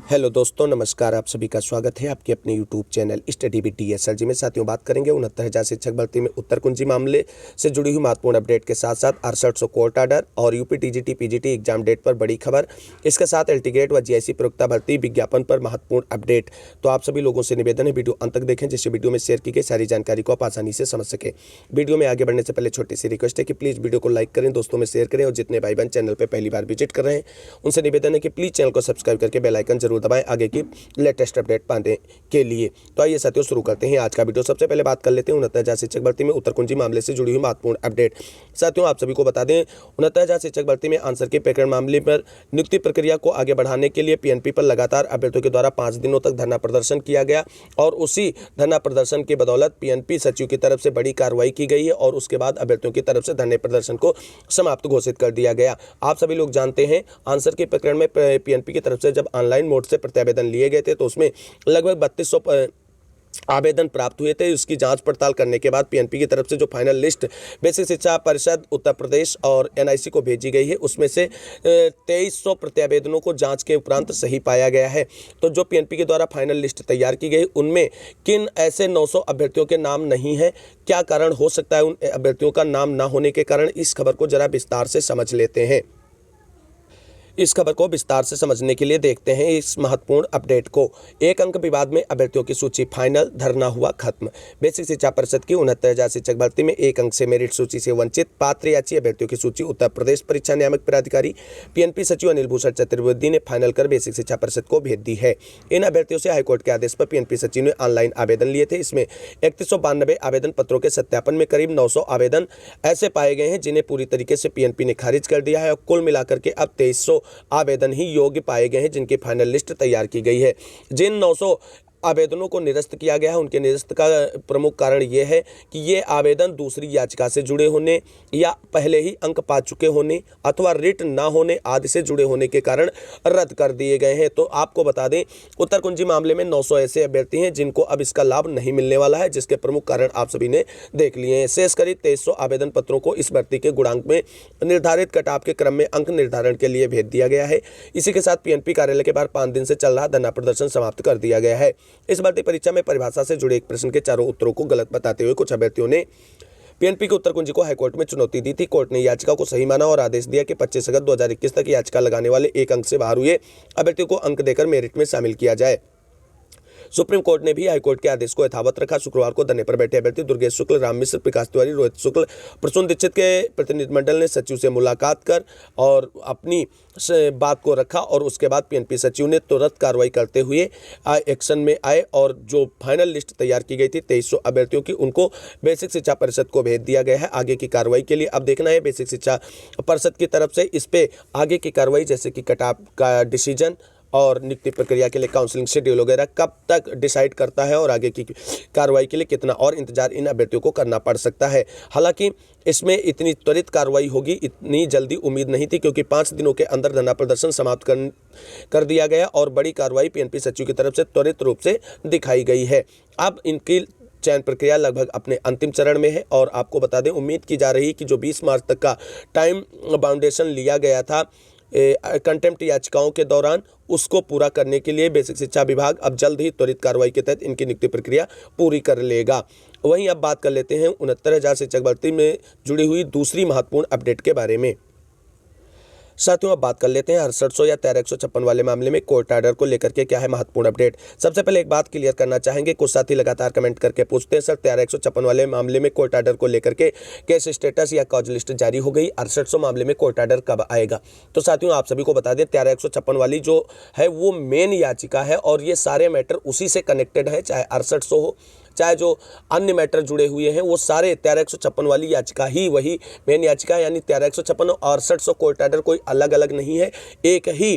Hello दोस्तों, नमस्कार। आप सभी का स्वागत है आपके अपने YouTube channel study with DSLG में। साथियों, बात करेंगे 69,000 शिक्षक भर्ती में उत्तर कुंजी मामले से जुड़ी हुई महत्वपूर्ण अपडेट के साथ साथ 6800 कोर्ट आर्डर और UP TGT PGT exam date पर बड़ी खबर। इसके साथ एलटीगेट व जीआईसी प्रवक्ता भर्ती विज्ञापन पर महत्वपूर्ण अपडेट। तो आप सभी लोगों से निवेदन है, वीडियो अंत तक देखें जिससे वीडियो में शेयर की गई सारी जानकारी को आप आसानी से समझ सके। वीडियो में आगे बढ़ने से पहले छोटी सी रिक्वेस्ट है कि प्लीज़ वीडियो को लाइक करें, दोस्तों में शेयर करें और जितने भाई बहन चैनल पर पहली बार विजिट कर रहे हैं उनसे निवेदन है कि प्लीज़ चैनल को सब्सक्राइब करके बेल आइकन जरूर दबाएं आगे की लेटेस्ट अपडेट पाने के लिए। तो आइए साथियों, शुरू करते हैं आज का वीडियो। सबसे पहले बात कर लेते हैं 69,000 शिक्षक भर्ती में उत्तर कुंजी मामले से जुड़ी हुई महत्वपूर्ण अपडेट। साथियों, आप सभी को बता दें, 69,000 शिक्षक भर्ती में आंसर के प्रकरण मामले पर नियुक्ति प्रक्रिया को आगे बढ़ाने के लिए पीएनपी पर लगातार अभ्यर्थियों के द्वारा 5 दिनों तक धरना प्रदर्शन किया गया और उसी धरना प्रदर्शन की बदौलत पीएनपी सचिव की तरफ से बड़ी कार्रवाई की गई है और उसके बाद अभ्यर्थियों की तरफ से धरने प्रदर्शन को समाप्त घोषित कर दिया गया। आप सभी लोग जानते हैं, आंसर के प्रकरण में पीएनपी की तरफ से जब ऑनलाइन मोड से प्रत्यावेदन लिए गए थे तो उसमें लगभग 3200 आवेदन प्राप्त हुए थे। उसकी जांच पड़ताल करने के बाद पीएनपी की तरफ से जो फाइनल लिस्ट बेसिक शिक्षा परिषद उत्तर प्रदेश और एनआईसी को भेजी गई है, उसमें से 2300 प्रत्यावेदनों को जांच के उपरांत सही पाया गया है। तो जो पीएनपी के द्वारा फाइनल लिस्ट तैयार की गई, उनमें किन ऐसे 900 अभ्यर्थियों के नाम नहीं हैं, क्या कारण हो सकता है उन अभ्यर्थियों का नाम ना होने के कारण, इस खबर को जरा विस्तार से समझ लेते हैं। इस खबर को विस्तार से समझने के लिए देखते हैं इस महत्वपूर्ण अपडेट को। एक अंक विवाद में अभ्यर्थियों की सूची फाइनल, धरना हुआ खत्म। बेसिक शिक्षा परिषद की 69,000 शिक्षक भर्ती में एक अंक से मेरिट सूची से वंचित पात्र याची अभ्यर्थियों की सूची उत्तर प्रदेश परीक्षा नियामक प्राधिकारी पीएनपी सचिव अनिल भूषण चतुर्वेदी ने फाइनल कर बेसिक शिक्षा परिषद को भेज दी है। इन अभ्यर्थियों से हाईकोर्ट के आदेश पर पीएनपी सचिव ने ऑनलाइन आवेदन लिए थे। इसमें 3192 आवेदन पत्रों के सत्यापन में करीब 900 आवेदन ऐसे पाए गए हैं जिन्हें पूरी तरीके से पीएनपी ने खारिज कर दिया है और कुल मिलाकर के अब 2300 आवेदन ही योग्य पाए गए हैं जिनकी फाइनल लिस्ट तैयार की गई है। जिन 900 आवेदनों को निरस्त किया गया है, उनके निरस्त का प्रमुख कारण ये है कि ये आवेदन दूसरी याचिका से जुड़े होने या पहले ही अंक पा चुके होने अथवा रिट ना होने आदि से जुड़े होने के कारण रद्द कर दिए गए हैं। तो आपको बता दें, उत्तर कुंजी मामले में 900 ऐसे अभ्यर्थी हैं जिनको अब इसका लाभ नहीं मिलने वाला है, जिसके प्रमुख कारण आप सभी ने देख लिए हैं। शेष करीब 2300 आवेदन पत्रों को इस भर्ती के गुणांक में निर्धारित कटाव के क्रम में अंक निर्धारण के लिए भेज दिया गया है। इसी के साथ पीएनपी कार्यालय के बाहर 5 दिन से चल रहा धरना प्रदर्शन समाप्त कर दिया गया है। इस भर्ती परीक्षा में परिभाषा से जुड़े एक प्रश्न के चारों उत्तरों को गलत बताते हुए कुछ अभ्यर्थियों ने पीएनपी के उत्तर कुंजी को हाईकोर्ट में चुनौती दी थी। कोर्ट ने याचिका को सही माना और आदेश दिया कि 25 अगस्त 2021 तक याचिका लगाने वाले एक अंक से बाहर हुए अभ्यर्थियों को अंक देकर मेरिट में शामिल किया जाए। सुप्रीम कोर्ट ने भी हाईकोर्ट के आदेश को यथावत रखा। शुक्रवार को धरने पर बैठे अभ्यर्थी दुर्गेश शुक्ल, राम मिश्र, प्रकाश तिवारी, रोहित शुक्ल, प्रसून दीक्षित के प्रतिनिधिमंडल ने सचिव से मुलाकात कर और अपनी बात को रखा और उसके बाद पीएनपी सचिव ने तुरंत कार्रवाई करते हुए एक्शन में आए और जो फाइनल लिस्ट तैयार की गई थी 2300 अभ्यर्थियों की, उनको बेसिक शिक्षा परिषद को भेज दिया गया है आगे की कार्रवाई के लिए। अब देखना है बेसिक शिक्षा परिषद की तरफ से इस पे आगे की कार्रवाई, जैसे कि कटाव का डिसीजन और नियुक्ति प्रक्रिया के लिए काउंसलिंग शेड्यूल वगैरह कब तक डिसाइड करता है और आगे की कार्रवाई के लिए कितना और इंतजार इन अभ्यर्थियों को करना पड़ सकता है। हालांकि इसमें इतनी त्वरित कार्रवाई होगी इतनी जल्दी उम्मीद नहीं थी, क्योंकि 5 दिनों के अंदर धरना प्रदर्शन समाप्त कर दिया गया और बड़ी कार्रवाई पीएनपी सचिव की तरफ से त्वरित रूप से दिखाई गई है। अब इनकी चयन प्रक्रिया लगभग अपने अंतिम चरण में है और आपको बता दें, उम्मीद की जा रही है कि जो 20 मार्च तक का टाइम बाउंडेशन लिया गया था कंटेम्प्ट याचिकाओं के दौरान, उसको पूरा करने के लिए बेसिक शिक्षा विभाग अब जल्द ही त्वरित कार्रवाई के तहत इनकी नियुक्ति प्रक्रिया पूरी कर लेगा। वहीं अब बात कर लेते हैं 69,000 शिक्षक भर्ती में जुड़ी हुई दूसरी महत्वपूर्ण अपडेट के बारे में। साथियों, अब बात कर लेते हैं 6800 या 13156 वाले मामले में कोर्ट आर्डर को लेकर के क्या है महत्वपूर्ण अपडेट। सबसे पहले एक बात क्लियर करना चाहेंगे, कुछ साथी लगातार कमेंट करके पूछते हैं सर 13156 वाले मामले में कोर्ट आर्डर को लेकर के केस स्टेटस या कॉज लिस्ट जारी हो गई, 6800 मामले में कोर्ट आर्डर कब आएगा। तो साथियों, आप सभी को बता दें, 13156 वाली जो है वो मेन याचिका है और ये सारे मैटर उसी से कनेक्टेड है, चाहे 6800 हो चाहे जो अन्य मैटर जुड़े हुए हैं, वो सारे 13156 वाली याचिका ही वही मेन याचिका है। यानी 13156 और 6800 कोर्ट आर्डर कोई अलग अलग नहीं है, एक ही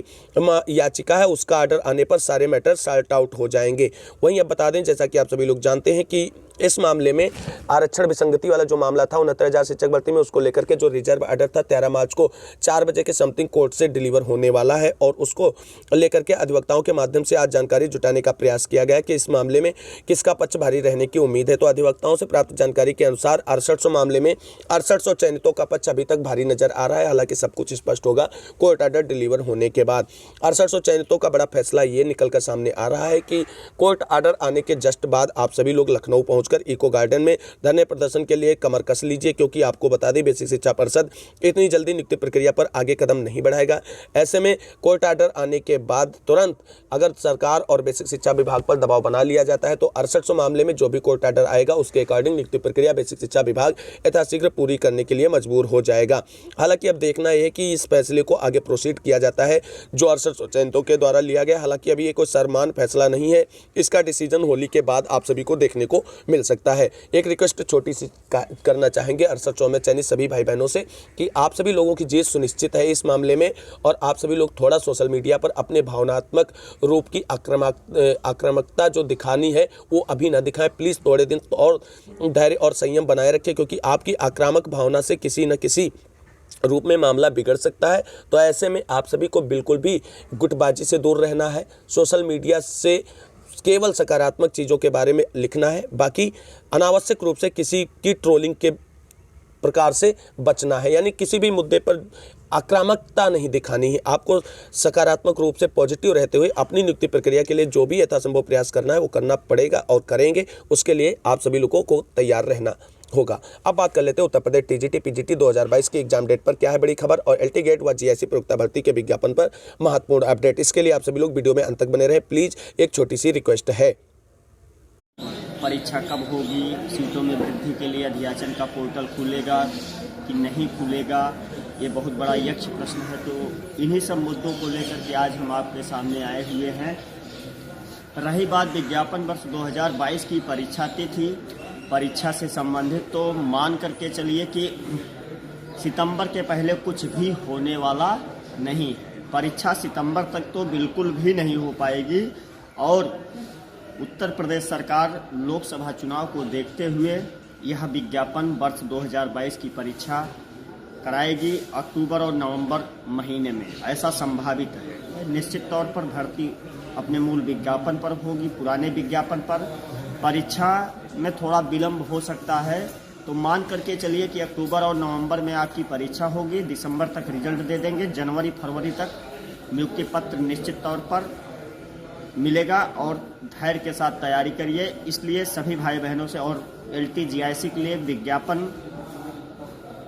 याचिका है। उसका आर्डर आने पर सारे मैटर सॉर्ट आउट हो जाएंगे। वहीं अब बता दें, जैसा कि आप सभी लोग जानते हैं कि इस मामले में आरक्षण विसंगति वाला जो मामला था 69,000 शिक्षक भर्ती में, उसको लेकर के जो रिजर्व ऑर्डर था 13 मार्च को 4 बजे के समथिंग कोर्ट से डिलीवर होने वाला है और उसको लेकर के अधिवक्ताओं के माध्यम से आज जानकारी जुटाने का प्रयास किया गया कि इस मामले में किसका पक्ष भारी रहने की उम्मीद है। तो अधिवक्ताओं से प्राप्त जानकारी के अनुसार 6800 मामले में 6800 चयनितों का पक्ष अभी तक भारी नजर आ रहा है। हालांकि सब कुछ स्पष्ट होगा कोर्ट ऑर्डर डिलीवर होने के बाद। 6800 चयनितों का बड़ा फैसला ये निकलकर सामने आ रहा है कि कोर्ट ऑर्डर आने के जस्ट बाद आप सभी लोग लखनऊ पहुंचकर इको गार्डन में धरने प्रदर्शन के लिए कमर कस लीजिए, क्योंकि आपको बता दें बेसिक शिक्षा परिषद इतनी जल्दी नियुक्ति प्रक्रिया पर आगे कदम नहीं बढ़ाएगा। ऐसे में कोर्ट ऑर्डर आने के बाद तुरंत अगर सरकार और बेसिक शिक्षा विभाग पर दबाव बना लिया जाता है तो 6800 मामले में जो भी कोर्ट ऑर्डर आएगा उसके अकॉर्डिंग नियुक्ति प्रक्रिया बेसिक शिक्षा विभाग यथाशीघ्र पूरी करने के लिए मजबूर हो जाएगा। हालांकि अब देखना यह है कि इस फैसले को आगे प्रोसीड किया जाता है जो 6800 चयनितों के द्वारा लिया गया। हालांकि अभी ये कोई सरमान फैसला नहीं है, इसका डिसीजन होली के बाद आप सभी को देखने को मिल सकता है। एक रिक्वेस्ट छोटी सी करना चाहेंगे 6800 में चयनित सभी भाई बहनों से कि आप सभी लोगों की जीत सुनिश्चित है इस मामले में और आप सभी लोग थोड़ा सोशल मीडिया पर अपने भावनात्मक रूप की आक्रामकता जो दिखानी है वो अभी ना दिखाएं। प्लीज़ थोड़े दिन और धैर्य और संयम बनाए रखें, क्योंकि आपकी आक्रामक भावना से किसी न किसी रूप में मामला बिगड़ सकता है। तो ऐसे में आप सभी को बिल्कुल भी गुटबाजी से दूर रहना है, सोशल मीडिया से केवल सकारात्मक चीज़ों के बारे में लिखना है, बाकी अनावश्यक रूप से किसी की ट्रोलिंग के प्रकार से बचना है। यानी किसी भी मुद्दे पर आक्रामकता नहीं दिखानी है, आपको सकारात्मक रूप से पॉजिटिव रहते हुए अपनी नियुक्ति प्रक्रिया के लिए जो भी यथासंभव प्रयास करना है वो करना पड़ेगा और करेंगे। उसके लिए आप सभी लोगों को तैयार रहना होगा। अब बात कर लेते हैं उत्तर प्रदेश टीजीटी पीजीटी 2022 की एग्जाम डेट पर क्या है बड़ी खबर और एलटी गेट व जीआईसी प्रयोक्ता भर्ती के विज्ञापन पर महत्वपूर्ण अपडेट। इसके लिए आप सभी लोग वीडियो में अंत तक बने रहे। प्लीज एक छोटी सी रिक्वेस्ट है। परीक्षा कब होगी, सीटों में वृद्धि के लिए अधियाचन का पोर्टल खुलेगा कि नहीं खुलेगा, ये बहुत बड़ा यक्ष प्रश्न है। तो इन्हीं सब मुद्दों को लेकर के आज हम आपके सामने आए हुए हैं। रही बात विज्ञापन वर्ष 2022 की परीक्षा तिथि, परीक्षा से संबंधित तो मान करके चलिए कि सितंबर के पहले कुछ भी होने वाला नहीं। परीक्षा सितंबर तक तो बिल्कुल भी नहीं हो पाएगी और उत्तर प्रदेश सरकार लोकसभा चुनाव को देखते हुए यह विज्ञापन वर्ष 2022 की परीक्षा कराएगी अक्टूबर और नवंबर महीने में, ऐसा संभावित है। निश्चित तौर पर भर्ती अपने मूल विज्ञापन पर होगी, पुराने विज्ञापन पर। परीक्षा में थोड़ा विलंब हो सकता है, तो मान करके चलिए कि अक्टूबर और नवंबर में आपकी परीक्षा होगी, दिसंबर तक रिजल्ट दे देंगे, जनवरी फरवरी तक नियुक्ति पत्र निश्चित तौर पर मिलेगा और धैर्य के साथ तैयारी करिए। इसलिए सभी भाई बहनों से और एलटी जीआईसी के लिए विज्ञापन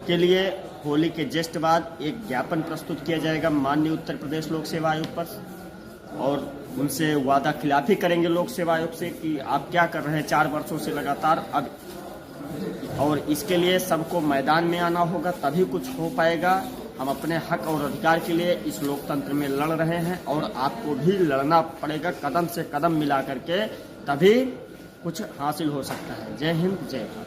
के लिए होली के जस्ट बाद एक ज्ञापन प्रस्तुत किया जाएगा माननीय उत्तर प्रदेश लोक सेवा आयोग पर और उनसे वादा खिलाफी करेंगे लोक सेवा आयोग से कि आप क्या कर रहे हैं 4 वर्षों से लगातार। अब और इसके लिए सबको मैदान में आना होगा, तभी कुछ हो पाएगा। हम अपने हक और अधिकार के लिए इस लोकतंत्र में लड़ रहे हैं और आपको भी लड़ना पड़ेगा कदम से कदम मिला करके, तभी कुछ हासिल हो सकता है। जय हिंद, जय भारत।